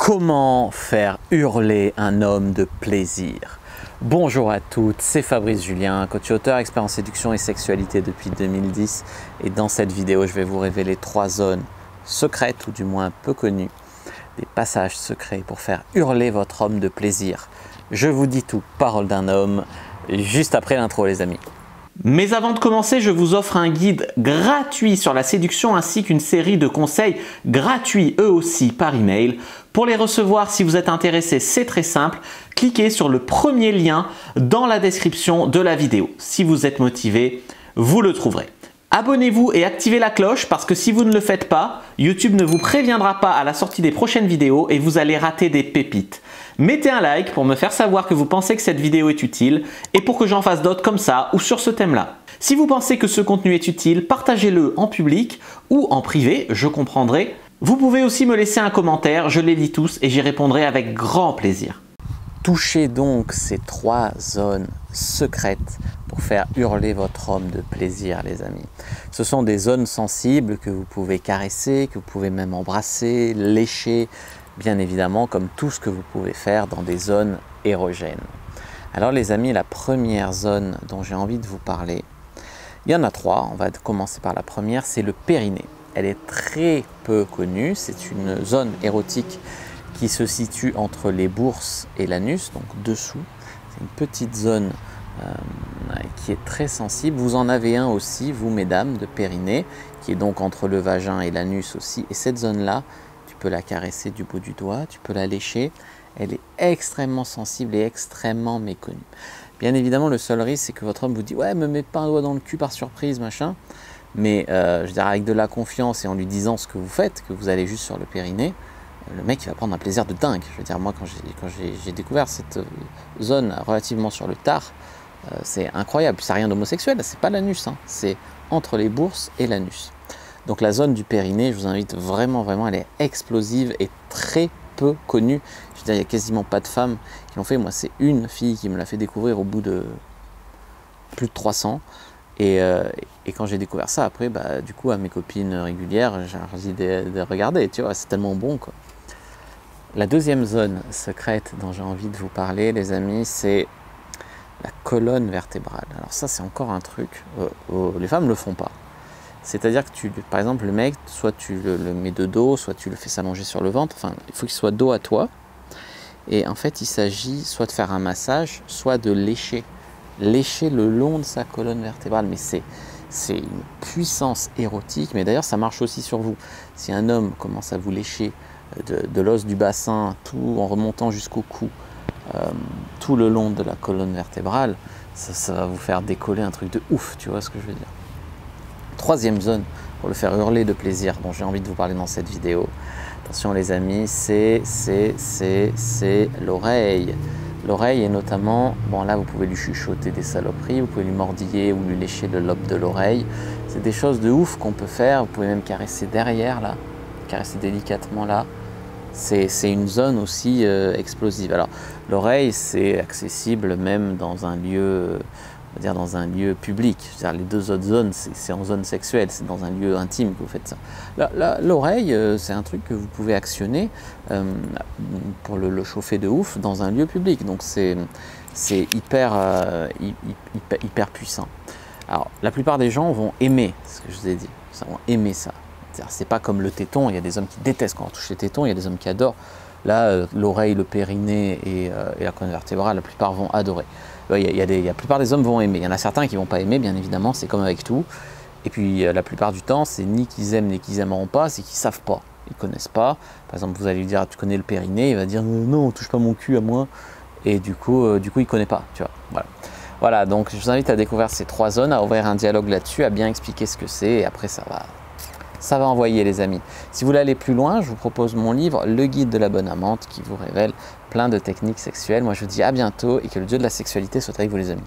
Comment faire hurler un homme de plaisir? Bonjour à toutes, c'est Fabrice Julien, coach auteur, expert en séduction et sexualité depuis 2010. Et dans cette vidéo, je vais vous révéler 3 zones secrètes, ou du moins peu connues, des passages secrets pour faire hurler votre homme de plaisir. Je vous dis tout, parole d'un homme, juste après l'intro les amis. Mais avant de commencer, je vous offre un guide gratuit sur la séduction ainsi qu'une série de conseils gratuits eux aussi par email. Pour les recevoir, si vous êtes intéressé, c'est très simple. Cliquez sur le premier lien dans la description de la vidéo. Si vous êtes motivé, vous le trouverez. Abonnez-vous et activez la cloche parce que si vous ne le faites pas, YouTube ne vous préviendra pas à la sortie des prochaines vidéos et vous allez rater des pépites. Mettez un like pour me faire savoir que vous pensez que cette vidéo est utile et pour que j'en fasse d'autres comme ça ou sur ce thème-là. Si vous pensez que ce contenu est utile, partagez-le en public ou en privé, je comprendrai. Vous pouvez aussi me laisser un commentaire, je les lis tous et j'y répondrai avec grand plaisir. Touchez donc ces 3 zones secrètes pour faire hurler votre homme de plaisir les amis. Ce sont des zones sensibles que vous pouvez caresser, que vous pouvez même embrasser, lécher, bien évidemment comme tout ce que vous pouvez faire dans des zones érogènes. Alors les amis, la première zone dont j'ai envie de vous parler, il y en a 3, on va commencer par la première, c'est le périnée. Elle est très peu connue, c'est une zone érotique qui se situe entre les bourses et l'anus, donc dessous. C'est une petite zone qui est très sensible. Vous en avez un aussi, vous mesdames, de périnée, qui est donc entre le vagin et l'anus aussi. Et cette zone-là, tu peux la caresser du bout du doigt, tu peux la lécher. Elle est extrêmement sensible et extrêmement méconnue. Bien évidemment, le seul risque, c'est que votre homme vous dit « Ouais, me mets pas un doigt dans le cul par surprise, machin ». Mais je veux dire, avec de la confiance et en lui disant ce que vous faites, que vous allez juste sur le périnée, le mec il va prendre un plaisir de dingue. Je veux dire, moi quand j'ai découvert cette zone relativement sur le tard, c'est incroyable. C'est rien d'homosexuel, c'est pas l'anus, hein. C'est entre les bourses et l'anus. Donc la zone du périnée, je vous invite vraiment, elle est explosive et très peu connue. Je veux dire, il n'y a quasiment pas de femmes qui l'ont fait. Moi, c'est une fille qui me l'a fait découvrir au bout de plus de 300. Et quand j'ai découvert ça, après, du coup, à mes copines régulières, j'ai dit de regarder, tu vois, c'est tellement bon, quoi. La deuxième zone secrète dont j'ai envie de vous parler, les amis, c'est la colonne vertébrale. Alors ça, c'est encore un truc, les femmes ne le font pas. C'est-à-dire que, par exemple, le mec, soit tu le mets de dos, soit tu le fais s'allonger sur le ventre, enfin, il faut qu'il soit dos à toi. Et en fait, il s'agit soit de faire un massage, soit de lécher le long de sa colonne vertébrale, mais c'est une puissance érotique, mais d'ailleurs ça marche aussi sur vous. Si un homme commence à vous lécher de l'os du bassin, tout en remontant jusqu'au cou, tout le long de la colonne vertébrale, ça va vous faire décoller un truc de ouf, tu vois ce que je veux dire. Troisième zone pour le faire hurler de plaisir, dont j'ai envie de vous parler dans cette vidéo, attention les amis, c'est l'oreille. L'oreille est notamment, bon là vous pouvez lui chuchoter des saloperies, vous pouvez lui mordiller ou lui lécher le lobe de l'oreille. C'est des choses de ouf qu'on peut faire, vous pouvez même caresser derrière là, caresser délicatement là. C'est une zone aussi explosive. Alors l'oreille c'est accessible même dans un lieu, on va dire dans un lieu public. C'est-à-dire les 2 autres zones c'est en zone sexuelle, c'est dans un lieu intime que vous faites ça. L'oreille c'est un truc que vous pouvez actionner pour le chauffer de ouf dans un lieu public. Donc c'est hyper puissant. Alors la plupart des gens vont aimer ce que je vous ai dit, ils vont aimer ça. C'est pas comme le téton, il y a des hommes qui détestent quand on touche les tétons, il y a des hommes qui adorent. Là, l'oreille, le périnée et la colonne vertébrale, la plupart vont adorer. La plupart des hommes vont aimer. Il y en a certains qui ne vont pas aimer, bien évidemment, c'est comme avec tout. Et puis la plupart du temps, c'est ni qu'ils aiment ni qu'ils n'aimeront pas, c'est qu'ils ne savent pas. Ils ne connaissent pas. Par exemple, vous allez lui dire, tu connais le périnée, il va dire, non, touche pas mon cul à moi. Et du coup il ne connaît pas, tu vois. Voilà, donc je vous invite à découvrir ces 3 zones, à ouvrir un dialogue là-dessus, à bien expliquer ce que c'est, et après ça va envoyer les amis. Si vous voulez aller plus loin, je vous propose mon livre Le guide de la bonne amante qui vous révèle plein de techniques sexuelles. Moi je vous dis à bientôt et que le dieu de la sexualité soit avec vous les amis.